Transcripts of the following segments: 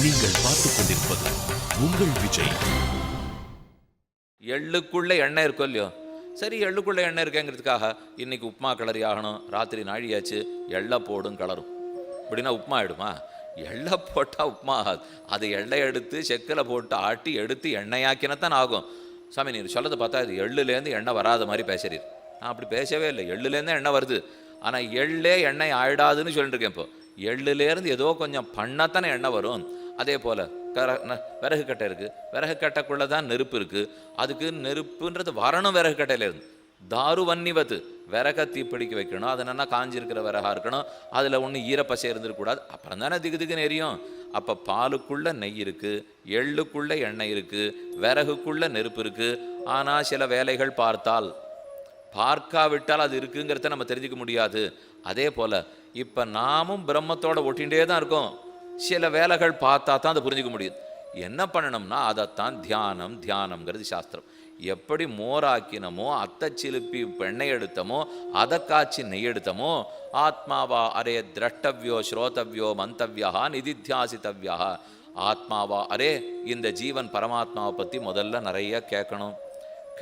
நீங்கள் பார்த்துக் கொண்டிருப்பது உங்கள் விஜய். எள்ளுக்குள்ள எண்ணெய் இருக்கும் இல்லையோ, சரி எள்ளுக்குள்ள எண்ணெய் இருக்கேங்கிறதுக்காக இன்னைக்கு உப்புமா கிளறி ஆகணும், ராத்திரி நாழியாச்சு எள்ளை போடும் கிளறும், இப்படின்னா உப்புமா ஆயிடுமா? எள்ளை போட்டால் உப்புமா ஆகாது. அது எள்ளை எடுத்து செக்கில் போட்டு ஆட்டி எடுத்து எண்ணெயாக்கினத்தான் ஆகும். சாமி நீர் சொல்லதை பார்த்தா இது எள்ளுலேருந்து எண்ணெய் வராத மாதிரி பேசுறீர். நான் அப்படி பேசவே இல்லை, எள்ளுலேருந்து எண்ணெய் வருது. ஆனால் எள்ளே எண்ணெய் ஆயிடாதுன்னு சொல்லிட்டு இருக்கேன். இப்போ எள்ளுலேருந்து ஏதோ கொஞ்சம் பண்ணத்தானே எண்ணெய் வரும். அதே போல் விறகு கட்டை இருக்குது, விறகு கட்டைக்குள்ளே தான் நெருப்பு இருக்குது. அதுக்கு நெருப்புன்றது வரணும் விறகு கட்டையிலேருந்து. தாரு வன்னிவத்து விறக தீப்பிடிக்க வைக்கணும். அது என்னன்னா காஞ்சிருக்கிற விறகா இருக்கணும், அதில் ஒன்றும் ஈரப்பசை இருந்துருக்கூடாது. அப்புறம் தானே திகுதிக்குன்னு எரியும். அப்போ பாலுக்குள்ளே நெய் இருக்குது, எள்ளுக்குள்ளே எண்ணெய் இருக்குது, விறகுக்குள்ளே நெருப்பு இருக்குது. ஆனால் சில வேலைகள் பார்க்காவிட்டால் அது இருக்குங்கிறத நம்ம தெரிஞ்சுக்க முடியாது. அதே போல் இப்போ நாமும் பிரம்மத்தோட ஒட்டிகிட்டே தான் இருக்கோம். சில வேலைகள் பார்த்தா தான் அதை புரிஞ்சிக்க முடியுது. என்ன பண்ணணும்னா அதைத்தான் தியானம்ங்கிறது சாஸ்திரம். எப்படி மோராக்கினமோ அத்தை சிலுப்பி எண்ணெய் எடுத்தமோ அதை காய்ச்சி நெய் எடுத்தமோ, ஆத்மாவா அரே திரஷ்டவ்யோ ஸ்ரோதவ்யோ மந்தவ்யா நிதித்தியாசித்தவ்யா. ஆத்மாவா அரே, இந்த ஜீவன் பரமாத்மாவை பற்றி முதல்ல நிறைய கேட்கணும்.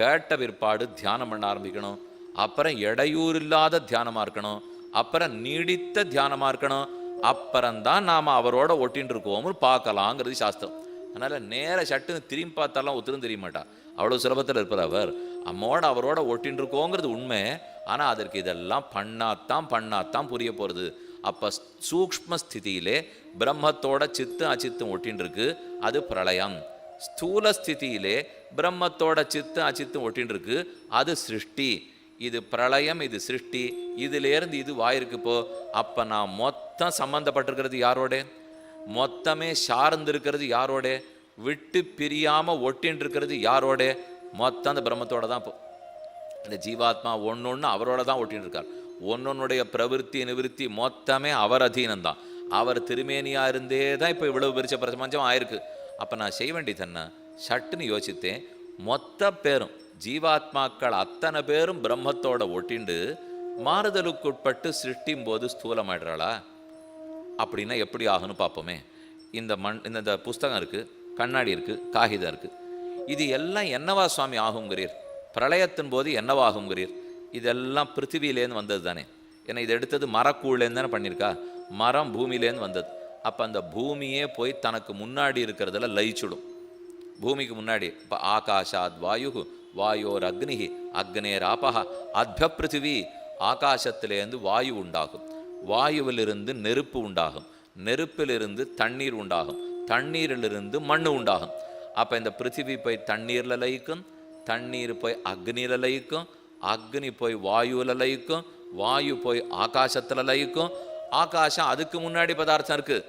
கேட்ட பிற்பாடு தியானம் பண்ண ஆரம்பிக்கணும். அப்புறம் இடையூறு இல்லாத தியானமாக இருக்கணும். அப்புறம் நீடித்த தியானமாக இருக்கணும். அப்புறம்தான் நாம் அவரோட ஒட்டின்னு இருக்கோம்னு பார்க்கலாங்கிறது சாஸ்திரம். அதனால் நேர சட்டுன்னு திரும்பி பார்த்தாலாம் ஒத்துரும் தெரிய மாட்டா. அவ்வளோ சுலபத்தில் இருப்பார் அவர். அவரோட ஒட்டின்னு இருக்கோங்கிறது உண்மை. ஆனால் அதற்கு இதெல்லாம் பண்ணாத்தான் புரிய போகிறது. அப்போ சூக்ஷ்ம ஸ்திதியிலே பிரம்மத்தோட சித்து அச்சித்தும் ஒட்டின்னு இருக்கு, அது பிரளயம். ஸ்தூல ஸ்திதியிலே பிரம்மத்தோட சித்து அச்சித்தும் ஒட்டின்னு இருக்கு, அது சிருஷ்டி. இது பிரளயம், இது சிருஷ்டி. இதுலேருந்து இது வாயிருக்குப்போ. அப்போ நான் மொத்தம் சம்மந்தப்பட்டிருக்கிறது யாரோட? மொத்தமே சார்ந்து இருக்கிறது யாரோட? விட்டு பிரியாமல் ஒட்டின்னு இருக்கிறது யாரோட? மொத்தம் அந்த பிரம்மத்தோட தான். இப்போ இந்த ஜீவாத்மா ஒன்று அவரோட தான் ஒட்டின்னு இருக்கார். ஒன்னொன்னுடைய பிரவிற்த்தி நிவிற்த்தி மொத்தமே அவர் அதீனம்தான். அவர் திருமேனியாக இருந்தே தான் இப்போ இவ்வளவு பெருச பிரபஞ்சம் ஆயிருக்கு. அப்போ நான் செய்ய வேண்டியது என்ன? சட்டுன்னு யோசித்தேன். மொத்த பேரும் ஜீவாத்மாக்கள் அத்தனை பேரும் பிரம்மத்தோட ஒட்டிண்டு மாறுதலுக்குட்பட்டு சிருஷ்டியும் போது ஸ்தூலமாயிடுறாளா? அப்படின்னா எப்படி ஆகுன்னு பார்ப்போமே. இந்த புஸ்தகம் இருக்குது, கண்ணாடி இருக்குது, காகிதம் இருக்குது. இது எல்லாம் என்னவா சுவாமி ஆகுங்கிறீர்? பிரளயத்தின் போது என்னவாகுங்கிறீர்? இதெல்லாம் பிருத்திவிலேருந்து வந்தது தானே. ஏன்னா இதை எடுத்தது மரக்கூழ்லேருந்து தானே பண்ணியிருக்கா. மரம் பூமியிலேருந்து வந்தது. அப்போ அந்த பூமியே போய் தனக்கு முன்னாடி இருக்கிறதுல லயிச்சுடும். பூமிக்கு முன்னாடி இப்போ ஆகாஷாத் வாயு, வாயோர் அக்னிஹி, அக்னேர் ஆபஹா, அத்ய பிருத்திவி. ஆகாசத்திலேருந்து வாயு உண்டாகும், வாயுவிலிருந்து நெருப்பு உண்டாகும், நெருப்பிலிருந்து தண்ணீர் உண்டாகும், தண்ணீரிலிருந்து மண் உண்டாகும். அப்போ இந்த பிருத்திவி போய் தண்ணீரில் லயிக்கும், தண்ணீர் போய் அக்னியில் லயிக்கும், அக்னி போய் வாயுவில் லயிக்கும், வாயு போய் ஆகாசத்தில் லயிக்கும், ஆகாசம் அதுக்கு முன்னாடி பதார்த்தம் இருக்குது,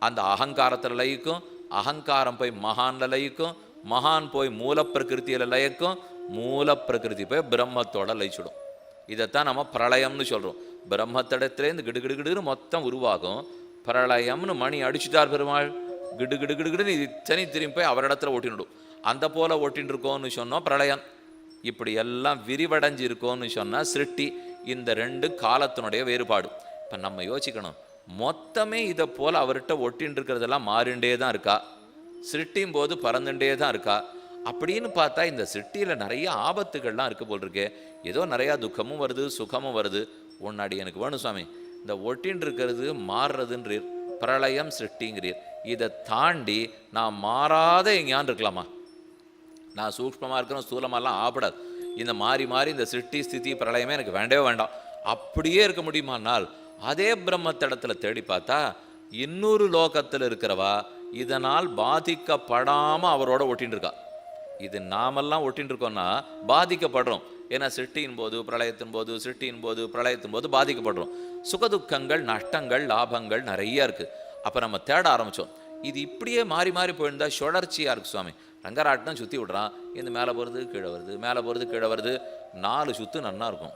அந்த அகங்காரத்தில் லயிக்கும், அகங்காரம் போய் மகான்ல லயிக்கும், மகான் போய் மூல பிரகிருத்தியில் லயிக்கும், மூல பிரகிருதி போய் பிரம்மத்தோட லயிச்சிடும். இதைத்தான் நம்ம பிரளயம்னு சொல்கிறோம். பிரம்மத்திடத்துலேருந்து கிடுகிடுகிடுன்னு மொத்தம் உருவாகும். பிரளயம்னு மணி அடிச்சுட்டார் பெருமாள். கிடுகிடுகிடுன்னு இத்தனை திரும்பி போய் அவரிடத்துல ஒட்டினுடும். அந்த போல் ஒட்டின்னு இருக்கோன்னு சொன்னோம் பிரளயம். இப்படி எல்லாம் விரிவடைஞ்சு இருக்கோன்னு சொன்னால் சிருஷ்டி. இந்த ரெண்டு காலத்தினுடைய வேறுபாடு. இப்போ நம்ம யோசிக்கணும், மொத்தமே இதை போல் அவர்கிட்ட ஒட்டின்னு இருக்கிறதெல்லாம் மாறிண்டே தான் இருக்கா, சிருஷ்டியும் போது பறந்துட்டே தான் இருக்கா? அப்படின்னு பார்த்தா இந்த சிருஷ்டியில் நிறைய ஆபத்துகள்லாம் இருக்குது போல் இருக்கே. ஏதோ நிறையா துக்கமும் வருது, சுகமும் வருது. ஒன்னாடி எனக்கு வேணும் சுவாமி, இந்த ஒட்டின்னு இருக்கிறது மாறுறதுன்றீர், பிரளயம் சிருஷ்டிங்கிறீர். இதை தாண்டி நான் மாறாத எங்கேயான் இருக்கலாமா? நான் சூக்ஷ்மமாக இருக்கிறோம், ஸ்தூலமாலாம் ஆபடாது. இந்த மாறி இந்த சிருஷ்டி ஸ்திதி பிரளயமே எனக்கு வேண்டவே வேண்டாம். அப்படியே இருக்க முடியுமானால் அதே பிரம்மத்திடத்தில் தேடி பார்த்தா இன்னொரு லோகத்தில் இருக்கிறவா இதனால் பாதிக்கப்படாமல் அவரோட ஒட்டின்னு இருக்கா. இது நாமெல்லாம் ஒட்டின்னு இருக்கோம்னா பாதிக்கப்படுறோம். ஏன்னா சிருஷ்டியின் போது பிரளயத்தின் போது, சிருஷ்டியின் போது பிரளயத்தின் போது பாதிக்கப்படுறோம். சுகதுக்கங்கள், நஷ்டங்கள், லாபங்கள் நிறைய இருக்குது. அப்போ நம்ம தேட ஆரம்பித்தோம். இது இப்படியே மாறி போயிருந்தா சுழற்சியாக இருக்குது சுவாமி. ரங்கராட்டினம் சுற்றி விடுறான், இந்த மேலே போகிறது கீழே வருது, மேலே போகிறது கீழே வருது. 4 சுற்று நன்னா இருக்கும்.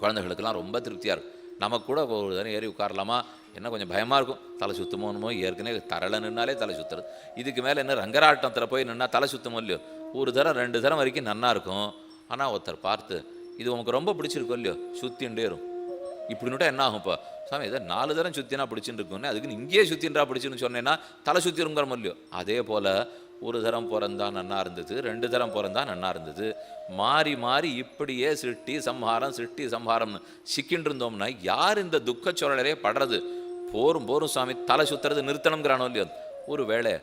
குழந்தைகளுக்கெல்லாம் ரொம்ப திருப்தியாக இருக்கும். நமக்கு கூட ஒரு தரம் ஏறி உட்காரலாமா, என்ன கொஞ்சம் பயமாக இருக்கும், தலை சுத்தமோனுமோ. ஏற்கனவே தரலை நின்னாலே தலை சுற்றுறது, இதுக்கு மேலே என்ன ரங்கராட்டத்தில் போய் நின்னா தலை சுத்தமோ இல்லையோ. ஒரு தரம் 2 தரம் வரைக்கும் நன்னா இருக்கும். ஆனால் ஒருத்தர் பார்த்து இது உனக்கு ரொம்ப பிடிச்சிருக்கோ இல்லையோ, சுற்றிண்டே இருக்கும். இப்படின்னுட்டா என்ன ஆகும் இப்போ சாமி இதை 4 தரம் சுற்றினா பிடிச்சின்னு இருக்குன்னு அதுக்குன்னு இங்கேயே சுற்றின்றா பிடிச்சின்னு சொன்னேன்னா தலை சுற்றிருங்கிற இல்லையோ. அதே போல் ஒரு தரம் பிறந்தா நன்னா இருந்தது, 2 தரம் பிறந்தா நன்னா இருந்தது, மாறி மாறி இப்படியே சிருஷ்டி சம்ஹாரம்னு சிக்கின்னு இருந்தோம்னா யார் இந்த துக்க சுழலே படுறது? போரும் சுவாமி தலை சுற்றுறது நிறுத்தணுங்கிறானோ இல்லையோ. ஒரு வேளை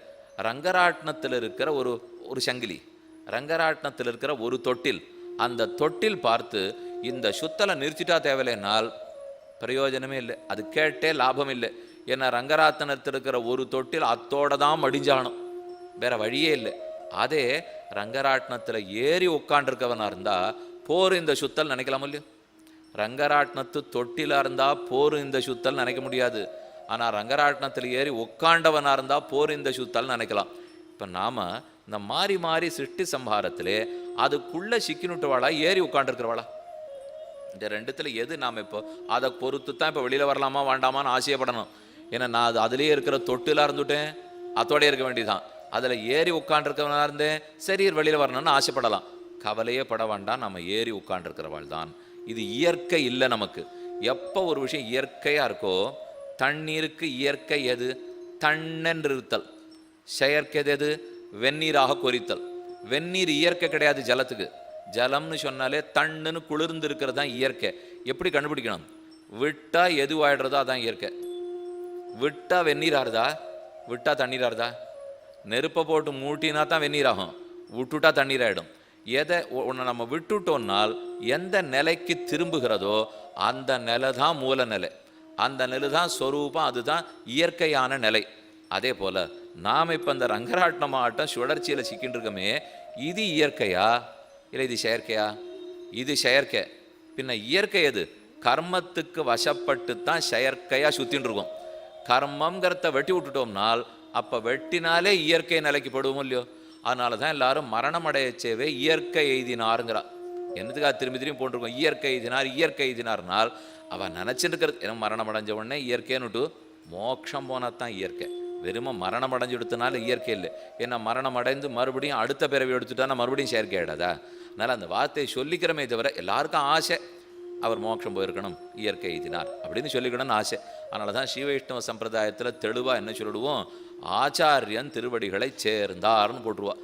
ரங்கராட்னத்தில் இருக்கிற ஒரு சங்கிலி, ரங்கராட்னத்தில் இருக்கிற ஒரு தொட்டில், அந்த தொட்டில் பார்த்து இந்த சுத்தலை நிறுத்திட்டா தேவையில்லைனால் பிரயோஜனமே இல்லை, அது கேட்டே லாபம் இல்லை. ஏன்னா ரங்கராட்னத்தில் இருக்கிற ஒரு தொட்டில் அத்தோட தான் மடிஞ்சாகணும், வேற வழியே இல்லை. அதே ரங்கராட்னத்தில் ஏறி உட்காண்டிருக்கவனா இருந்தால் போர் இந்த சுத்தல் நினைக்கலாம் இல்லையோ. ரங்கராட்னத்து தொட்டிலாக இருந்தால் போர் இந்த சுத்தல் நினைக்க முடியாது. ஆனால் ரங்கராட்னத்தில் ஏறி உட்காண்டவனாக இருந்தால் போர் இந்த சுத்தல் நினைக்கலாம். இப்போ நாம் இந்த மாறி மாறி சிருஷ்டி சம்ஹாரத்திலே அதுக்குள்ளே சிக்கினுட்டுவாளா ஏறி உட்காண்டிருக்கிறவாளா? இந்த ரெண்டுத்தில் எது நாம் இப்போ அதை பொறுத்து தான் இப்போ வெளியில் வரலாமா வேண்டாமான்னு ஆசையப்படணும். ஏன்னா நான் அதுலேயே இருக்கிற தொட்டிலாக இருந்துட்டேன், அதோடய இருக்க வேண்டியதுதான். அதில் ஏறி உட்காண்டிருக்கவனா இருந்தேன், சரி வெளியில் வரணும்னு ஆசைப்படலாம். கவலையே பட வேண்டாம், நம்ம ஏறி உட்காண்டிருக்கிறவாள் தான். இது இயற்கை இல்லை நமக்கு. எப்போ ஒரு விஷயம் இயற்கையாக இருக்கோ, தண்ணீருக்கு இயற்கை எது? தண்ணென்று இருத்தல். செயற்கை எது? வெந்நீராக கொறித்தல். வெந்நீர் இயற்கை கிடையாது ஜலத்துக்கு. ஜலம்னு சொன்னாலே தண்ணுன்னு குளிர்ந்து இருக்கிறது தான் இயற்கை. எப்படி கண்டுபிடிக்கணும்? விட்டா எதுவாயிடுறதோ அதான் இயற்கை. விட்டா வெந்நீராருதா, விட்டா தண்ணீராருதா? நெருப்பை போட்டு மூட்டினா தான் வெந்நீராகும், விட்டுட்டா தண்ணீராயிடும். எதை ஒன்று நம்ம விட்டுட்டோம்னால் எந்த நிலைக்கு திரும்புகிறதோ அந்த நிலை தான் மூல நிலை, அந்த நிலை தான் ஸ்வரூபம், அதுதான் இயற்கையான நிலை. அதே போல் நாம் இப்போ இந்த ரங்கராட்னம் ஆட்டம் சுழற்சியில் சிக்கின்னு இருக்கோமே, இது இயற்கையா இல்லை இது செயற்கையா? இது செயற்கை. பின்ன இயற்கை எது? கர்மத்துக்கு வசப்பட்டு தான் செயற்கையாக சுற்றின்னு இருக்கோம். கர்மங்கிறத வெட்டி விட்டுட்டோம்னால் அப்போ வெட்டினாலே இயற்கை நிலைக்கு படுவோம் இல்லையோ. அதனால தான் எல்லாரும் மரணம் அடையச்சேவே இயற்கை எய்தினாருங்கிறா. என்னதுக்காக திரும்பி திரும்பி போட்டிருக்கோம் இயற்கை எய்தினார்னால் அவன் நினச்சிட்டு இருக்கிறது ஏன்னா மரணம் அடைஞ்ச உடனே இயற்கைன்னுட்டு மோட்சம் போனால் தான் இயற்கை. வெறுமை மரணம் அடைஞ்சு எடுத்தனால இயற்கை இல்லை. ஏன்னா மரணம் அடைந்து மறுபடியும் அடுத்த பிறவி எடுத்துட்டானா மறுபடியும் செயற்கை ஆகிடாதா? அதனால் அந்த வார்த்தையை சொல்லிக்கிறமே தவிர எல்லாருக்கும் ஆசை அவர் மோட்சம் போயிருக்கணும், இயற்கை எய்தினார் அப்படின்னு சொல்லிக்கணும்னு ஆசை. அதனால தான் ஸ்ரீ வைஷ்ணவ சம்பிரதாயத்தில் தெளிவாக என்ன சொல்லிடுவோம்? ஆச்சாரியன் திருவடிகளை சேர்ந்தார்னு போட்டுருவா.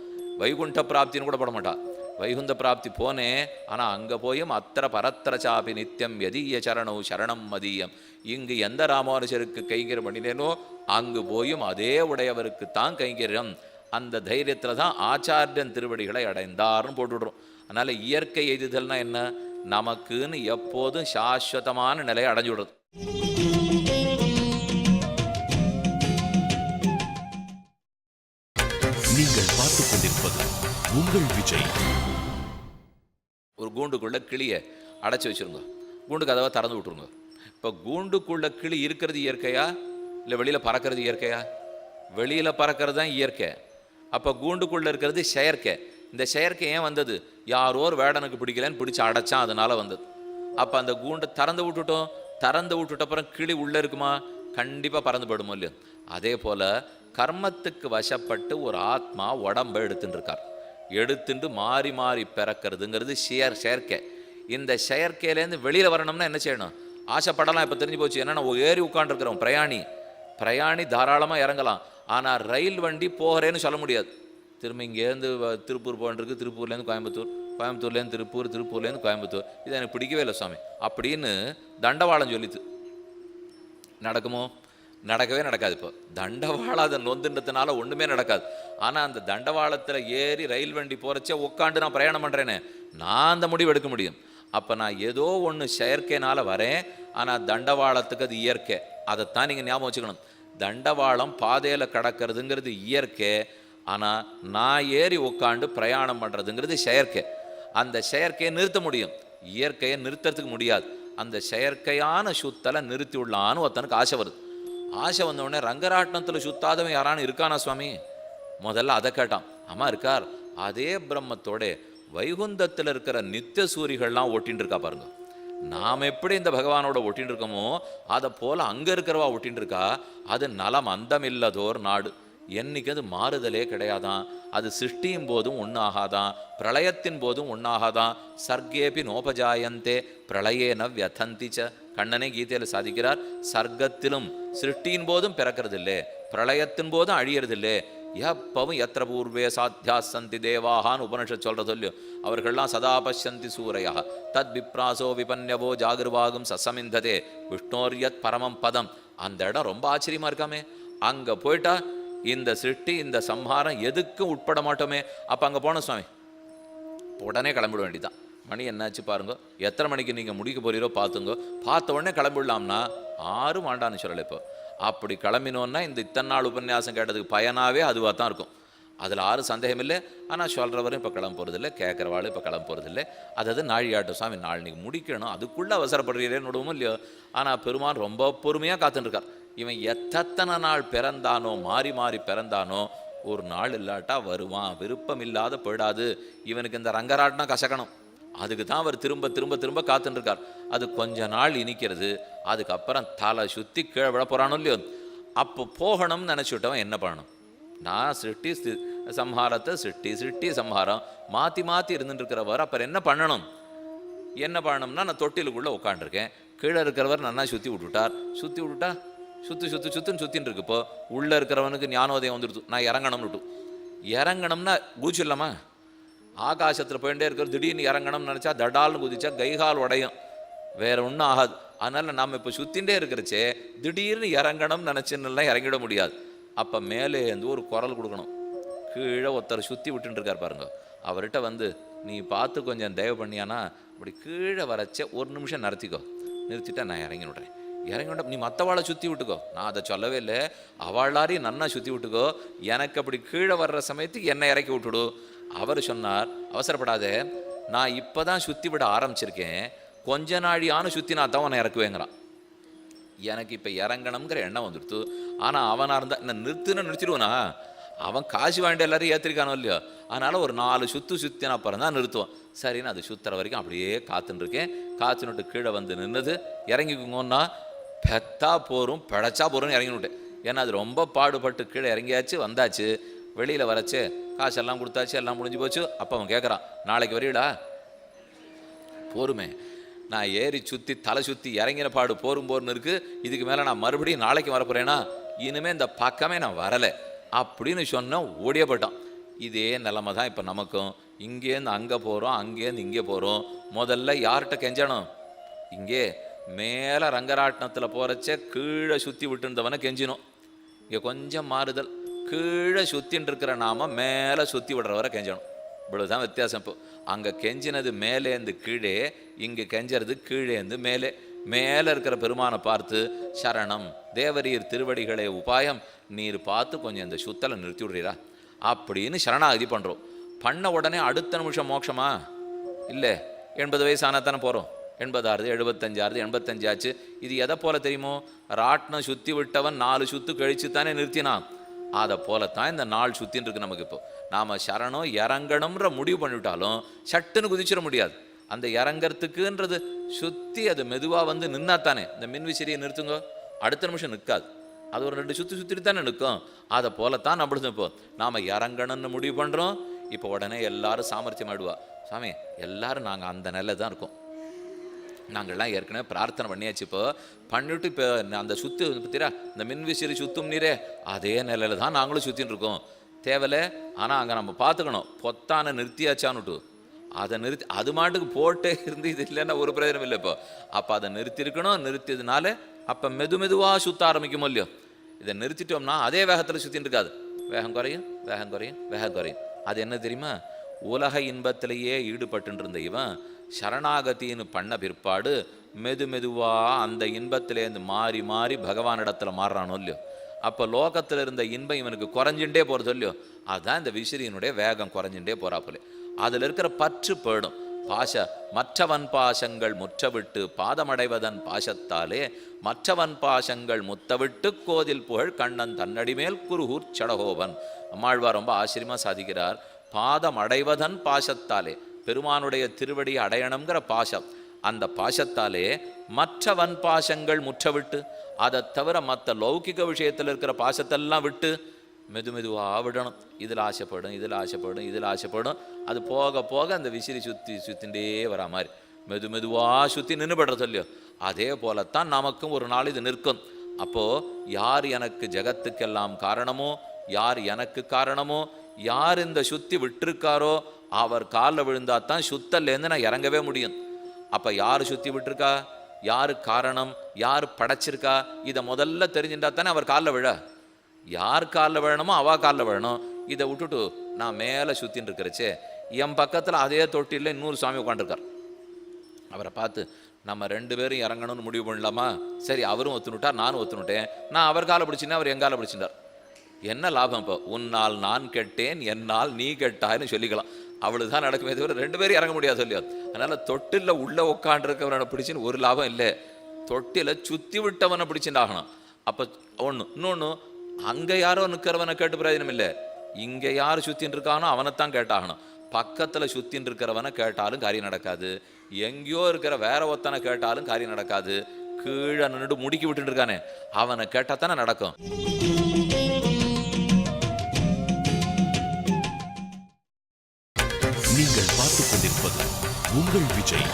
வைகுண்ட பிராப்தின்னு கூட போட மாட்டா. வைகுந்த பிராப்தி போனேன், ஆனால் அங்கே போயும் அத்திர பரத்திர சாபி நித்தியம் யதீய சரணம் சரணம் மதியம். இங்கு எந்த ராமானுஜருக்கு கைங்கரியம் பண்ணினேனோ அங்கு போயும் அதே உடையவருக்கு தான் கைங்கரியம். அந்த தைரியத்தில் தான் ஆச்சாரியன் திருவடிகளை அடைந்தார்னு போட்டுவிடுறோம். அதனால் இயற்கை எய்துதல்னா என்ன? நமக்குன்னு எப்போதும் சாஸ்வதமான நிலையை அடைஞ்சு விடுறது. நீங்கள் பார்த்துக் கொண்டிருப்பது உங்கள் விஜய். ஒரு கூண்டுக்குள்ள கிளியை அடைச்சி வச்சுருங்க, கூண்டு கதவை திறந்து விட்டுருங்க. இப்போ கூண்டுக்குள்ள கிளி இருக்கிறது இயற்கையா இல்லை வெளியில் பறக்கிறது இயற்கையா? வெளியில் பறக்கிறது தான் இயற்கை. அப்போ கூண்டுக்குள்ளே இருக்கிறது செயற்கை. இந்த செயற்கை ஏன் வந்தது? யாரோ ஒரு வேடனுக்கு பிடிக்கலன்னு பிடிச்சி அடைச்சான், அதனால வந்தது. அப்போ அந்த கூண்டை திறந்து விட்டுட்டோம், திறந்து விட்டுட்ட அப்புறம் கிளி உள்ளே இருக்குமா? கண்டிப்பாக பறந்து போயிடுமோ இல்லையோ. அதே போல் கர்மத்துக்கு வசப்பட்டு ஒரு ஆத்மா உடம்பை எடுத்துட்டு இருக்கார். எடுத்துட்டு மாறி மாறி பிறக்கிறதுங்கிறது செயற்கை. இந்த செயற்கையிலேருந்து வெளியில் வரணும்னா என்ன செய்யணும்? ஆசைப்படலாம். இப்போ தெரிஞ்சு போச்சு என்னென்னா, ஏறி உட்காண்டிருக்கிறோம் பிரயாணி தாராளமாக இறங்கலாம். ஆனால் ரயில் வண்டி போகிறேன்னு சொல்ல முடியாது. திரும்ப இங்கேருந்து திருப்பூர் போயிருக்கு, திருப்பூர்லேருந்து கோயம்புத்தூர், கோயம்புத்தூர்லேருந்து திருப்பூர், திருப்பூர்லேருந்து கோயம்புத்தூர். இது எனக்கு பிடிக்கவே இல்லை சுவாமி அப்படின்னு தண்டவாளம் சொல்லித்து. நடக்குமோ? நடக்கவே நடக்காது. இப்போ தண்டவாளம் அதை நொந்துன்றதுனால ஒன்றுமே நடக்காது. ஆனால் அந்த தண்டவாளத்தில் ஏறி ரயில் வண்டி போகிறச்சே உட்காந்து நான் பிரயாணம் பண்ணுறேனே, நான் அந்த முடிவு எடுக்க முடியும். அப்போ நான் ஏதோ ஒன்று செயற்கைனால் வரேன், ஆனால் தண்டவாளத்துக்கு அது இயற்கை. அதைத்தான் நீங்கள் ஞாபகம் வச்சுக்கணும். தண்டவாளம் பாதையில் கடக்கிறதுங்கிறது இயற்கை, ஆனால் நான் ஏறி உட்காந்து பிரயாணம் பண்ணுறதுங்கிறது செயற்கை. அந்த செயற்கையை நிறுத்த முடியும், இயற்கையை நிறுத்துறதுக்கு முடியாது. அந்த செயற்கையான சுத்தலை நிறுத்தி விடலான்னு ஒருத்தனுக்கு ஆசை வருது. ஆசை வந்தவுடனே ரங்கராட்னத்தில் சுத்தாதவன் யாரானு இருக்கானா சுவாமி? முதல்ல அதை கேட்டான். அம்மா இருக்கார். அதே பிரம்மத்தோட வைகுந்தத்தில் இருக்கிற நித்திய சூரிகள்லாம் ஒட்டின்னு இருக்கா பாருங்க. நாம் எப்படி இந்த பகவானோட ஒட்டின்னு இருக்கோமோ அதை போல் அங்கே இருக்கிறவா ஒட்டின்னு இருக்கா. அது நலம் அந்தமில்லதோர் நாடு. என்னைக்கு அது மாறுதலே கிடையாதான். அது சிருஷ்டியும் போதும் ஒன்றாகாதான், பிரளயத்தின் போதும் ஒன்றாகாதான். சர்க்கேபி நோபஜாயந்தே பிரளயேன வியதந்திச்ச. கண்ணனே கீதையில் சாதிக்கிறார், சர்க்கத்திலும் சிருஷ்டியின் போதும் பிறக்கிறது இல்லை, பிரளயத்தின் போதும் அழியறது இல்லை, எப்பவும் எத்திர பூர்வே சாத்தியாசந்தி தேவாகான்னு உபனிஷத் சொல்றது இல்லையோ, அவர்கள்லாம் சதா பஷ்யந்தி சூரையா தத் விப்ராசோ விபன்யவோ ஜாகிருவாகும் சசமிந்ததே விஷ்ணோரியத் பரமம் பதம். அந்த இடம் ரொம்ப ஆச்சரியமா இருக்காமே. அங்க போயிட்டா இந்த சிருஷ்டி இந்த சம்ஹாரம் எதுக்கும் உட்பட மாட்டோமே. அப்ப அங்க போன சுவாமி உடனே கிளம்பிட வேண்டியதான். மணி என்னாச்சு பாருங்க, எத்தனை மணிக்கு நீங்கள் முடிக்க போறீரோ பார்த்துங்க, பார்த்த உடனே கிளம்பிடலாம்னா ஆறும் ஆண்டான்னு சொல்லலை. இப்போ அப்படி கிளம்பினோன்னா இந்த இத்தனை நாள் உபன்யாசம் கேட்டதுக்கு பயனாகவே அதுவாக தான் இருக்கும். அதில் ஆறு சந்தேகம் இல்லை. ஆனால் சொல்கிறவரும் இப்போ கிளம்ப போகிறதில்லை, கேட்குறவாளும் இப்போ கிளம்ப போகிறதில்லை. அதாவது நாழியாட்டம் சுவாமி நாளைக்கு முடிக்கணும், அதுக்குள்ளே அவசரப்படுறீரேன்னு விடுவோம் இல்லையோ. ஆனால் பெருமான் ரொம்ப பொறுமையாக காத்துட்டுருக்கார். இவன் எத்தனை நாள் பிறந்தானோ, மாறி மாறி பிறந்தானோ, ஒரு நாள் இல்லாட்டா வருவான், விருப்பம் இல்லாத போயிடாது. இவனுக்கு இந்த ரங்கராட்டினா கசக்கணும், அதுக்கு தான் அவர் திரும்ப திரும்ப திரும்ப காத்துட்டுருக்கார். அது கொஞ்ச நாள் இனிக்கிறது, அதுக்கப்புறம் தலை சுற்றி கீழே விழ போகிறானோ இல்லையோ. அப்போ போகணும்னு நினச்சிவிட்டவன் என்ன பண்ணணும்? நான் சிருஷ்டி சம்ஹாரத்தை சிருஷ்டி சம்ஹாரம் மாற்றி மாற்றி இருந்துட்டு இருக்கிறவர் அப்புறம் என்ன பண்ணணும்? என்ன பண்ணணும்னா, நான் தொட்டிலுக்குள்ளே உட்காண்டிருக்கேன், கீழே இருக்கிறவர் நன்னா சுற்றி விட்டுட்டா சுத்துன்னு சுத்தின்னு இருக்கு. இப்போ உள்ளே இருக்கிறவனுக்கு ஞானோதயம் வந்துடுது, நான் இறங்கணும்னா கூச்சு இல்லாமா? ஆகாசத்தில் போயிட்டே இருக்கிற திடீர்னு இறங்கணும்னு நினச்சா தடால்னு குதிச்சா கைகால் உடையும், வேற ஒன்றும் ஆகாது. அதனால் நம்ம இப்போ சுற்றிகிட்டே இருக்கிறச்சே திடீர்னு இறங்கணும்னு நினச்சின்னுலாம் இறங்கிட முடியாது. அப்போ மேலே இருந்து ஒரு குரல் கொடுக்கணும். கீழே ஒருத்தர் சுற்றி விட்டுருக்கார் பாருங்க, அவர்கிட்ட வந்து நீ பார்த்து கொஞ்சம் தயவு பண்ணியானா அப்படி கீழே வரச்சே ஒரு நிமிஷம் நிறுத்திட்டா நான் இறங்கி விட்றேன். நீ மற்றவாளை சுற்றி விட்டுக்கோ, நான் அதை சொல்லவே இல்லை, அவளாரையும் நன்னா சுற்றி விட்டுக்கோ, எனக்கு அப்படி கீழே வர்ற சமயத்துக்கு என்னை இறக்கி விட்டுடு. அவர் சொன்னார், அவசரப்படாதே, நான் இப்போ தான் சுற்றி விட ஆரம்பிச்சிருக்கேன், கொஞ்ச நாழியான சுற்றி நான் தான் உன்னை இறக்குவேங்கிறான். எனக்கு இப்போ இறங்கணுங்கிற எண்ணம் வந்துடுத்து. ஆனால் அவனாக இருந்தால் என்ன நிறுத்திடுவானா? அவன் காசு வாண்டி எல்லாரும் ஏற்றிருக்கானோ இல்லையோ, அதனால் ஒரு 4 சுற்றின அப்புறம் தான் நிறுத்துவான். சரின்னு அது சுற்றுற வரைக்கும் அப்படியே காத்துன்னு காத்துனுட்டு கீழே வந்து நின்றுது. இறங்கிக்குங்கன்னா பெத்தா போரும் பிழைச்சா போரும்னு இறங்கிவிட்டேன். ஏன்னா அது ரொம்ப பாடுபட்டு கீழே இறங்கியாச்சு, வந்தாச்சு, வெளியில் வரச்சு, காசெல்லாம் கொடுத்தாச்சு, எல்லாம் முடிஞ்சு போச்சு. அப்போ அவன் கேட்குறான், நாளைக்கு வரீடா? போருமே, நான் ஏறி சுற்றி தலை சுற்றி இறங்கின பாடு போருன்னு இருக்குது, இதுக்கு மேலே நான் மறுபடியும் நாளைக்கு வரப்போகிறேன்னா இனிமேல் இந்த பக்கமே நான் வரலை அப்படின்னு சொன்னால் ஓடியே போயிட்டான். இதே நிலைமை தான் இப்போ நமக்கும். இங்கேருந்து அங்கே போகிறோம், அங்கேருந்து இங்கே போகிறோம். முதல்ல யார்கிட்ட கெஞ்சணும்? இங்கே மேலே ரங்கராட்டினத்தில் போகிறச்சே கீழே சுற்றி விட்டுருந்தவனை கெஞ்சினோம். இங்கே கொஞ்சம் மாறுதல், கீழே சுற்றின்னு இருக்கிற நாம மேலே சுற்றி விடுறவரை கெஞ்சணும். இவ்வளவுதான் வித்தியாசம். இப்போ அங்கே கெஞ்சினது மேலேருந்து கீழே, இங்கே கெஞ்சறது கீழேந்து மேலே. மேலே இருக்கிற பெருமானை பார்த்து சரணம் தேவரீர் திருவடிகளே உபாயம், நீர் பார்த்து கொஞ்சம் இந்த சுத்தலை நிறுத்தி விடுறீரா அப்படின்னு சரணாகதி பண்ணுறோம். பண்ண உடனே அடுத்த நிமிஷம் மோட்சமா? இல்லை, 80 வயசானத்தானே போகிறோம், 80 75 85 ஆச்சு. இது எதை போல தெரியுமோ? ராட்டினம் சுற்றி விட்டவன் 4 சுற்று கழிச்சு தானே நிறுத்தினான். அதை போலத்தான் இந்த 4 சுற்றின்னு இருக்கு நமக்கு. இப்போ நாம் சரணம் இறங்கணும்ன்ற முடிவு பண்ணிவிட்டாலும் சட்டுன்னு குதிச்சிட முடியாது. அந்த இறங்கிறதுக்குன்றது சுற்றி அது மெதுவாக வந்து நின்னாத்தானே. இந்த மின்விசிறியை நிறுத்துங்க, அடுத்த நிமிஷம் நிற்காது, அது ஒரு 2 சுற்றி சுற்றிட்டு தானே நிற்கும். அதை போலத்தான் நம்மளும் இப்போ நாம் இறங்கணும்னு முடிவு பண்ணுறோம். இப்போ உடனே எல்லாரும் சாமர்த்தியம் ஆயிடுவா, சாமி எல்லாரும் நாங்கள் அந்த நிலை தான் இருக்கோம், நாங்கள்லாம் ஏற்கனவே பிரார்த்தனை பண்ணியாச்சு, இப்போ பண்ணிவிட்டு இப்போ அந்த சுற்று பற்றிரா இந்த மின்விசிறி சுற்றும் நீரே அதே நிலையில தான் நாங்களும் சுற்றின்னு இருக்கோம். தேவையில்லை, ஆனால் அங்கே நம்ம பார்த்துக்கணும், பொத்தான நிறுத்தியாச்சான்னுட்டு அதை நிறுத்தி அது மாட்டுக்கு போட்டே இருந்து இது இல்லைன்னா ஒரு பிரயோஜனம் இல்லை. இப்போ அப்போ அதை நிறுத்திருக்கணும். நிறுத்தியதுனால அப்போ மெதுவாக சுற்ற ஆரம்பிக்குமோ இல்லையோ. இதை நிறுத்திட்டோம்னா அதே வேகத்தில் சுற்றின்னு இருக்காது, வேகம் குறையும். அது என்ன தெரியுமா? உலக இன்பத்திலேயே ஈடுபட்டு இருந்த இவன் சரணாகத்தின்னு பண்ண பிற்பாடு மெதுவாக அந்த இன்பத்திலேருந்து மாறி மாறி பகவானிடத்தில் மாறுறானோ இல்லையோ. அப்போ லோகத்தில் இருந்த இன்பம் இவனுக்கு குறைஞ்சுட்டே போகிறது இல்லையோ. அதுதான் இந்த விசிறியினுடைய வேகம் குறைஞ்சுட்டே போகிறாப்புல. அதில் இருக்கிற பற்று போயிடும். மற்றவன் பாசங்கள் முற்றவிட்டு பாதமடைவதன் பாசத்தாலே மற்றவன் பாசங்கள் முத்தவிட்டு கோதில் புகழ் கண்ணன் தன்னடிமேல் குருகூர் சடகோவன். அம்மாழ்வார் ரொம்ப ஆச்சரியமாக சாதிக்கிறார். பாதம் அடைவதன் பாசத்தாலே, பெருமானுடைய திருவடி அடையணுங்கிற பாசம், அந்த பாசத்தாலே மற்றவன் பாசங்கள் முற்றவிட்டு, அதை தவிர மற்ற லௌகிக விஷயத்தில் இருக்கிற பாசத்தெல்லாம் விட்டு மெதுவாக விடணும். இதில் ஆசைப்படும். அது போக போக அந்த விசிறி சுற்றிண்டே வரா மாதிரி மெதுவாக சுற்றி நின்றுபடுற சொல்லியோ. அதே போலத்தான் நமக்கும் ஒரு நாள் இது நிற்கும். அப்போ யார் எனக்கு ஜகத்துக்கெல்லாம் காரணமோ, யார் எனக்கு காரணமோ, யார் இந்த சுத்தி விட்டுருக்காரோ அவர் காலில் விழுந்தாத்தான் சுத்தல்லேருந்து நான் இறங்கவே முடியும். அப்ப யார் சுத்தி விட்டுருக்கா, யாரு காரணம், யார் படைச்சிருக்கா, இதை முதல்ல தெரிஞ்சுட்டா தானே அவர் காலில் விழ. யார் காலில் விழணுமோ அவ காலில் விழணும். இதை விட்டுட்டு நான் மேலே சுத்தின்னு இருக்கிறச்சே, என் பக்கத்தில் அதே தொட்டியில் இன்னொரு சுவாமி உட்காந்துருக்கார். அவரை பார்த்து நம்ம 2 பேரும் இறங்கணும்னு முடிவு பண்ணலாமா? சரி, அவரும் ஒத்துனுட்டார், நானும் ஒத்துனுட்டேன். நான் அவர் காலை பிடிச்சின்னா அவர் எங்கால பிடிச்சிட்டார். என்ன லாபம்? இப்போ உன்னால் நான் கெட்டேன், என்னால் நீ கெட்டாய்னு சொல்லிக்கலாம். அவ்வளவுதான் நடக்குமே தவிர 2 பேரும் இறங்க முடியாது சொல்லியா. அதனால தொட்டில உள்ள உட்காண்டிருக்கவனை பிடிச்சின்னு ஒரு லாபம் இல்லை. தொட்டில சுத்தி விட்டவனை பிடிச்சின்னு ஆகணும். அப்ப ஒண்ணு. இன்னொன்னு, அங்க யாரோ நிற்கிறவனை கேட்டு பிரயோஜனம் இல்லை. இங்க யார் சுத்தின்னு இருக்கானோ அவனைத்தான் கேட்டாகணும். பக்கத்துல சுத்தின்னு இருக்கிறவனை கேட்டாலும் காரியம் நடக்காது. எங்கேயோ இருக்கிற வேற ஒத்தனை கேட்டாலும் காரியம் நடக்காது. கீழே நின்று முடுக்கி விட்டு இருக்கானே அவனை கேட்டா தானே நடக்கும். நீங்கள் பார்த்துக் கொண்டிருப்பது உங்கள் விஜய்.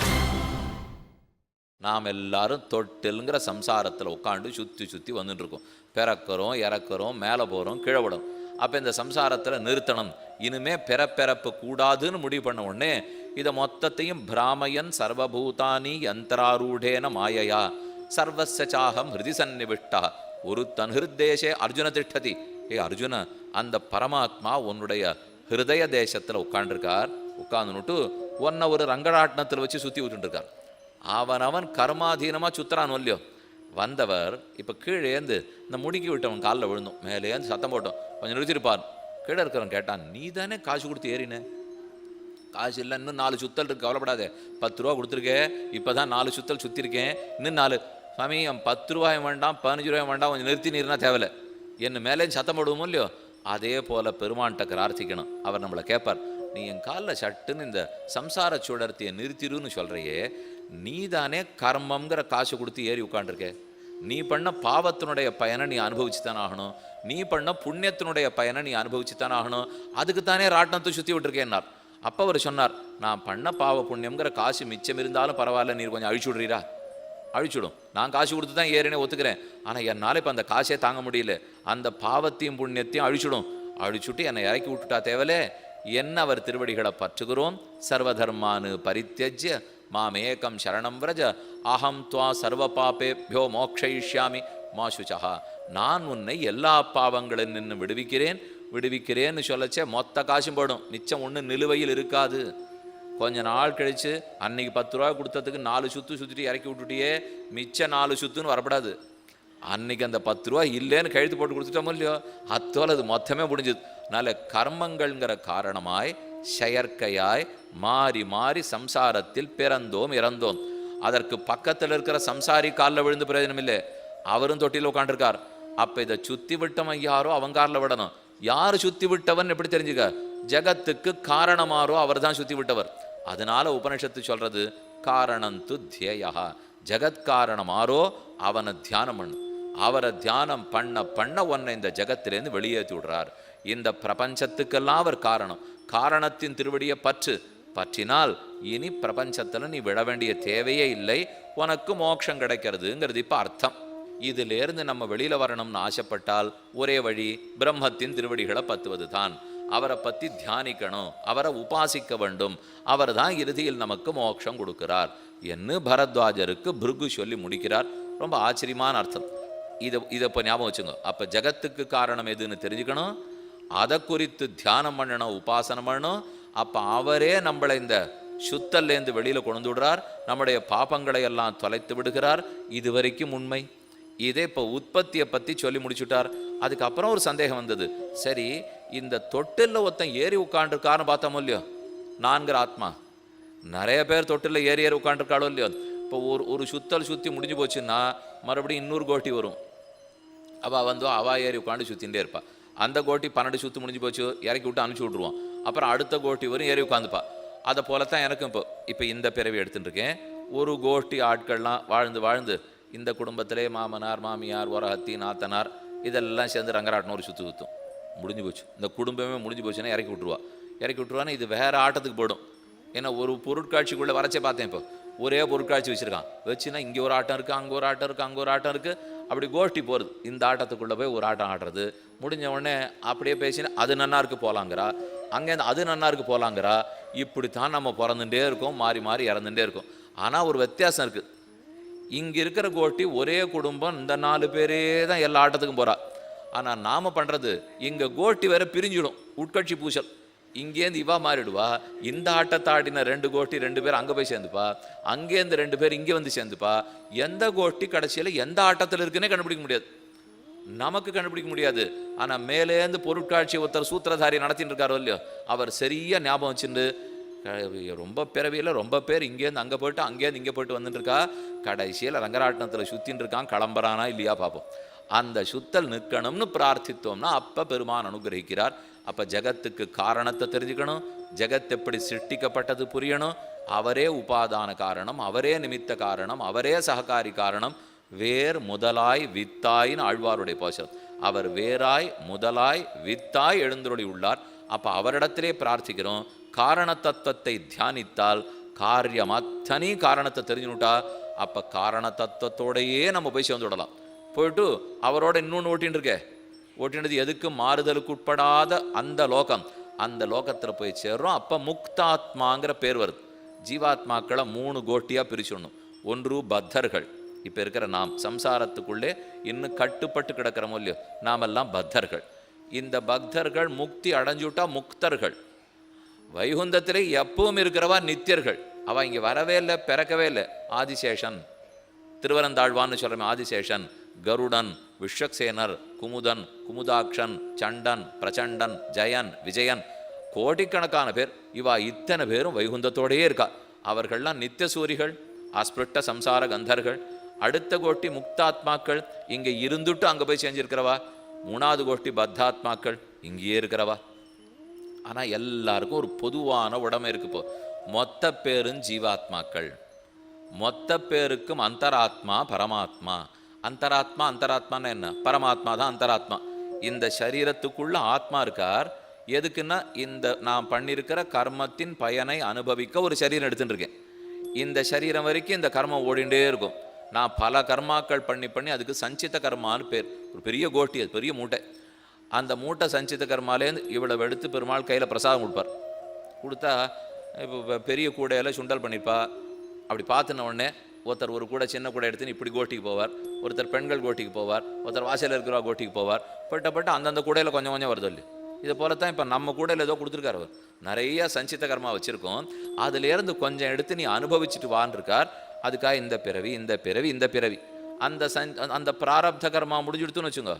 நாம் எல்லாரும் தொட்டில்ங்கிற சம்சாரத்தில் உட்காந்து சுற்றி சுற்றி வந்துட்டு இருக்கோம். பிறக்கிறோம், இறக்குறோம், மேலே போகிறோம், கீழே விடும். அப்போ இந்த சம்சாரத்தில் நிறுத்தணும், இனிமே பிறப்பிறப்பு கூடாதுன்னு முடிவு பண்ண உடனே இதை மொத்தத்தையும் பிராமயன் சர்வபூதானி யந்திராரூடேன மாயையா சர்வசாகம் ஹிருதி சந்நிவிஷ்டா ஒரு தன் ஹிருத்தேசே அர்ஜுன திஷ்டதி. ஏ அர்ஜுன, அந்த பரமாத்மா உன்னுடைய ஹிருதய தேசத்தில் உட்காண்டிருக்கார். உட்காந்துன்னுட்டு உன்னை ஒரு ரங்கராட்டினத்தில் வச்சு சுற்றி விட்டுருக்கார். அவன் கர்மாதீனமாக சுத்துறான் இல்லையோ. வந்தவர் இப்போ கீழே ஏந்து இந்த முடுக்கி விட்டவன் காலில் விழுந்தோம். மேலே ஏந்து சத்தம் போட்டோம், கொஞ்சம் நிறுத்திருப்பார். கீழே இருக்கிறவன் கேட்டான், நீ தானே காசு கொடுத்து ஏறின? காசு இல்லை, இன்னும் 4 சுத்தல் இருக்கு, கவலைப்படாதே. 10 ரூபா கொடுத்துருக்கேன், இப்போ தான் 4 சுத்தல் சுற்றிருக்கேன், இன்னும் 4. சாமி, 10 ரூபாயும் வேண்டாம், 15 ரூபாயும் வேண்டாம், கொஞ்சம் நிறுத்தி நீர்னா தேவையில்லை. என்ன மேலே சத்தம் போடுவோமோ இல்லையோ, அதே போல் பெருமான்கிட்ட பிரார்த்திக்கணும். அவர் நம்மளை கேட்பார், நீ என் காலில் சட்டுன்னு இந்த சம்சார சுழற்சியை நிறுத்திடுன்னு சொல்கிறையே, நீ தானே கர்மங்கிற காசு கொடுத்து ஏறி உட்காண்டிருக்க. நீ பண்ண பாவத்தினுடைய பயனை நீ அனுபவிச்சு தானே ஆகணும். நீ பண்ண புண்ணியத்தினுடைய பயனை நீ அனுபவிச்சு தானே ஆகணும். அதுக்கு தானே ராட்டினத்தை சுற்றி விட்டுருக்கேன்னார். அப்போ அவர் சொன்னார், நான் பண்ண பாவ புண்ணியங்கிற காசு மிச்சம் இருந்தாலும் பரவாயில்ல, நீர் கொஞ்சம் அழிச்சு விடுறீரா? அழிச்சுடும். நான் காசு கொடுத்து தான் ஏறினே ஒத்துக்கிறேன். ஆனால் என்னால் இப்போ அந்த காசே தாங்க முடியல. அந்த பாவத்தையும் புண்ணியத்தையும் அழிச்சுடும். அழிச்சுட்டு என்னை இறக்கி விட்டுட்டா தேவலே. என்ன அவர் திருவடிகளை பற்றுகிறோம். சர்வதர்மானு பரித்தியஜ்ய மாமேகம் சரணம் விரஜ அகம் துவா சர்வ பாபேபியோ மோக்ஷயிஷ்யாமி மா சுச்சா. நான் உன்னை எல்லா பாவங்களில் நின்று விடுவிக்கிறேன்னு சொல்லச்சே மொத்த காசும் போடும், மிச்சம் ஒன்று நிலுவையில் இருக்காது. கொஞ்ச நாள் கழிச்சு அன்னைக்கு 10 ரூபா கொடுத்ததுக்கு 4 சுற்று சுற்றிட்டு இறக்கி விட்டுட்டியே, மிச்சம் 4 சுற்றுன்னு வரப்படாது. அன்னைக்கு அந்த 10 ரூபா இல்லைன்னு கழுத்து போட்டு கொடுத்துட்டோமோ இல்லையோ, அத்தோல் அது மொத்தமே முடிஞ்சுது. அதனால கர்மங்கள்ங்கிற காரணமாய் செயற்கையாய் மாறி மாறி சம்சாரத்தில் பிறந்தோம் இறந்தோம். அதற்கு பக்கத்தில் இருக்கிற சம்சாரி காலில் விழுந்து பிரயோஜனம் இல்லை, அவரும் தொட்டியில் உட்காண்டிருக்கார். அப்போ இதை சுத்தி விட்டவன் யாரோ அவன் காலில் விடணும். யார் சுத்தி விட்டவன் எப்படி தெரிஞ்சுக்க? ஜகத்துக்கு காரணமாரோ அவர் தான் சுத்தி விட்டவர். அதனால உபனிஷத்து சொல்றது காரணந்து தியேயா. ஜகத்காரணமாரோ அவனை தியானம் பண்ணு. அவரை தியானம் பண்ண பண்ண உன்னை இந்த ஜகத்திலேருந்து வெளியேற்றி விடுறார். இந்த பிரபஞ்சத்துக்கெல்லாம் அவர் காரணம். காரணத்தின் திருவடியை பற்றினால் இனி பிரபஞ்சத்தில் நீ விட வேண்டிய தேவையே இல்லை, உனக்கு மோட்சம் கிடைக்கிறதுங்கிறது இப்போ அர்த்தம். இதிலேருந்து நம்ம வெளியில் வரணும்னு ஆசைப்பட்டால் ஒரே வழி பிரம்மத்தின் திருவடிகளை பற்றுவது தான். அவரை பற்றி தியானிக்கணும், அவரை உபாசிக்க வேண்டும். அவர் தான் இறுதியில் நமக்கு மோட்சம் கொடுக்கிறார் என்று பரத்வாஜருக்கு பிருகு சொல்லி முடிக்கிறார். ரொம்ப ஆச்சரியமான அர்த்தம். இதை இப்போ ஞாபகம் வச்சுங்க. அப்போ ஜகத்துக்கு காரணம் எதுன்னு தெரிஞ்சுக்கணும், அதை குறித்து தியானம் பண்ணணும், உபாசனம் பண்ணணும். அப்போ அவரே நம்மளை இந்த சுத்தல்லேருந்து வெளியில் கொண்டு விடுறார், நம்முடைய பாபங்களை எல்லாம் தொலைத்து விடுகிறார். இது வரைக்கும் உண்மை. இதே இப்போ உற்பத்தியை பற்றி சொல்லி முடிச்சுட்டார். அதுக்கப்புறம் ஒரு சந்தேகம் வந்தது. சரி, இந்த தொட்டில் ஒருத்தன் ஏறி உட்காண்டிருக்காருன்னு பார்த்தோமோ இல்லையோ, நான்கிற ஆத்மா நிறைய பேர் தொட்டில் ஏறி உட்காண்டிருக்காளோ இல்லையோ. இப்போ ஒரு சுத்தல் சுற்றி முடிஞ்சு போச்சுன்னா மறுபடியும் இன்னொரு கோட்டி வரும். அவள் ஏறி உட்காந்து சுற்றிகிட்டே இருப்பாள். அந்த கோட்டி 12 சுற்று முடிஞ்சு போச்சு, இறக்கி விட்டு அனுப்பிச்சி விட்ருவோம். அப்புறம் அடுத்த கோட்டி வரும், ஏறி உட்காந்துப்பா. அதை போலத்தான் எனக்கும் இப்போ இந்த பிறவி எடுத்துகிட்டு இருக்கேன். ஒரு கோட்டி ஆட்கள்லாம் வாழ்ந்து இந்த குடும்பத்திலே மாமனார் மாமியார் ஒரஹத்தி நாத்தனார் இதெல்லாம் சேர்ந்து ரங்கராட்டினம் ஒரு சுற்றும் முடிஞ்சு போச்சு. இந்த குடும்பமே முடிஞ்சு போச்சுன்னா இறக்கி விட்ருவான்னு இது வேறு ஆட்டத்துக்கு போயிடும். ஏன்னா ஒரு பொருட்காட்சிக்குள்ளே வரைச்சே பார்த்தேன். இப்போ ஒரே பொருட்காட்சி வச்சுருக்கான். வச்சுன்னா இங்கே ஒரு ஆட்டம் இருக்குது, அங்கே ஒரு ஆட்டம் இருக்குது, அங்கே ஒரு ஆட்டம் இருக்குது, அப்படி கோஷ்டி போகிறது. இந்த ஆட்டத்துக்குள்ளே போய் ஒரு ஆட்டம் ஆடுறது, முடிஞ்ச உடனே அப்படியே பேசினா அது நன்னா இருக்கு போகலாங்கிறா, அங்கேருந்து அது நன்னா இருக்கு போகலாங்கிறா. இப்படித்தான் நம்ம பிறந்துட்டே இருக்கோம், மாறி மாறி இறந்துட்டே இருக்கோம். ஆனால் ஒரு வித்தியாசம் இருக்குது. இங்கே இருக்கிற கோஷ்டி ஒரே குடும்பம், இந்த 4 பேரே தான் எல்லா ஆட்டத்துக்கும் போகிறா. ஆனால் நாம் பண்ணுறது இங்கே கோஷ்டி வேற பிரிஞ்சிடும், உட்கட்சி பூசல். இங்கேருந்து இவா மாறிடுவா, இந்த ஆட்டத்தை ஆடின 2 கோஷ்டி 2 பேர் அங்கே போய் சேர்ந்துப்பா, அங்கேருந்து 2 பேர் இங்கே வந்து சேர்ந்துப்பா. எந்த கோஷ்டி கடைசியில் எந்த ஆட்டத்தில் இருக்குன்னே கண்டுபிடிக்க முடியாது, நமக்கு கண்டுபிடிக்க முடியாது. ஆனால் மேலேருந்து பொருட்காட்சி ஒருத்தர் சூத்திரதாரி நடத்திட்டு இருக்காரோ இல்லையோ, அவர் சரியாக ஞாபகம் வச்சுட்டு ரொம்ப பிறவியில் ரொம்ப பேர் இங்கேருந்து அங்கே போயிட்டு அங்கேருந்து இங்கே போயிட்டு வந்துட்டு இருக்கா, கடைசியில் ரங்கராட்டனத்தில் சுற்றின்னு இருக்கான், கிளம்புறானா இல்லையா பார்ப்போம். அந்த சுத்தல் நிற்கணும்னு பிரார்த்தித்தோம்னா அப்போ பெருமான் அனுகிரகிக்கிறார். அப்போ ஜகத்துக்கு காரணத்தை தெரிஞ்சுக்கணும், ஜகத் எப்படி சிருஷ்டிக்கப்பட்டது புரியணும். அவரே உபாதான காரணம், அவரே நிமித்த காரணம், அவரே சககாரி காரணம். வேர் முதலாய் வித்தாயின்னு ஆழ்வாருடைய பாசம். அவர் வேராய் முதலாய் வித்தாய் எழுந்தருளி உள்ளார். அப்போ அவரிடத்திலே பிரார்த்திக்கிறோம். காரண தத்துவத்தை தியானித்தால் காரியம் அத்தனை காரணத்தை தெரிஞ்சுனுட்டா அப்போ காரண தத்துவத்தோடையே நம்ம போய் சேர்ந்து விடலாம். போயிட்டு அவரோட இன்னொன்று ஓட்டினது எதுக்கு மாறுதலுக்கு உட்படாத அந்த லோகம், அந்த லோகத்தில் போய் சேர்றோம். அப்போ முக்தாத்மாங்கிற பேர் வருது. ஜீவாத்மாக்களை 3 கோஷ்டியாக பிரிச்சுடணும். ஒன்று பத்தர்கள், இப்போ இருக்கிற நாம் சம்சாரத்துக்குள்ளே இன்னும் கட்டுப்பட்டு கிடக்கிறோமோ இல்லையோ, நாமெல்லாம் பத்தர்கள். இந்த பக்தர்கள் முக்தி அடைஞ்சுட்டா முக்தர்கள். வைகுந்தத்திலே எப்பவும் இருக்கிறவா நித்தியர்கள். அவ இங்கே வரவே இல்லை, பிறக்கவே இல்லை. ஆதிசேஷன், திருவரந்தாழ்வான்னு சொல்கிறோமே ஆதிசேஷன், கருடன், விஸ்வக்சேனர், குமுதன், குமுதாக்ஷன், சண்டன், பிரச்சண்டன், ஜெயன், விஜயன், கோடிக்கணக்கான பேர். இவா இத்தனை பேரும் வைகுந்தத்தோடையே இருக்கா. அவர்கள்லாம் நித்திய சூரிகள், அஸ்பிருட்ட சம்சார கந்தர்கள். அடுத்த கோஷ்டி முக்தாத்மாக்கள், இங்கே இருந்துட்டு அங்கே போய் செஞ்சிருக்கிறவா. 3வது கோஷ்டி பத்தாத்மாக்கள், இங்கேயே இருக்கிறவா. ஆனால் எல்லாருக்கும் ஒரு பொதுவான உடமை இருக்கு. இப்போ மொத்த பேரும் ஜீவாத்மாக்கள், மொத்த பேருக்கும் அந்தராத்மா பரமாத்மா. அந்தராத்மா அந்தராத்மான்னு என்ன? பரமாத்மா தான் அந்தராத்மா. இந்த சரீரத்துக்குள்ள ஆத்மா இருக்கார். எதுக்குன்னா இந்த நான் பண்ணியிருக்கிற கர்மத்தின் பயனை அனுபவிக்க ஒரு சரீரம் எடுத்துட்டு இருக்கேன். இந்த சரீரம் வரைக்கும் இந்த கர்மம் ஓடிண்டே இருக்கும். நான் பல கர்மாக்கள் பண்ணி அதுக்கு சஞ்சித கர்மான்னு பேர். ஒரு பெரிய கோஷ்டி, அது பெரிய மூட்டை. அந்த மூட்டை சஞ்சித கர்மாலேருந்து இவ்வளவு எடுத்து பெருமாள் கையில் பிரசாதம் கொடுப்பார். கொடுத்தா இப்போ பெரிய கூடையில் சுண்டல் பண்ணியிருப்பா. அப்படி பார்த்துன உடனே ஒருத்தர் ஒரு கூடை சின்ன கூடை எடுத்துன்னு இப்படி கோட்டிக்கு போவார், ஒருத்தர் பெண்கள் கோட்டிக்கு போவார், ஒருத்தர் வாசலில் இருக்கிறவா கோட்டிக்கு போவார். பட்ட அந்தந்த கூடையில் கொஞ்சம் கொஞ்சம் வருது இல்லை. இதை போல தான் இப்போ நம்ம கூடையில் ஏதோ கொடுத்துருக்காரு. அவர் நிறைய சஞ்சித கர்மா வச்சுருக்கோம். அதுலேருந்து கொஞ்சம் எடுத்து நீ அனுபவிச்சுட்டு வான்ருக்கார். அதுக்காக இந்த பிறவி இந்த பிறவி இந்த பிறவி அந்த பிராரப்த கர்மா முடிஞ்சுடுத்துன்னு வச்சுங்க.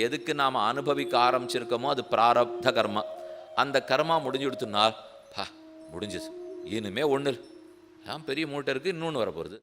எதுக்கு நாம் அனுபவிக்க ஆரம்பிச்சிருக்கோமோ அது பிராரப்த கர்மா. அந்த கர்மா முடிஞ்சுடுத்துனா முடிஞ்சது, இனிமே ஒன்று பெரிய மூட்டை இருக்குது, இன்னொன்று வரப்போகிறது.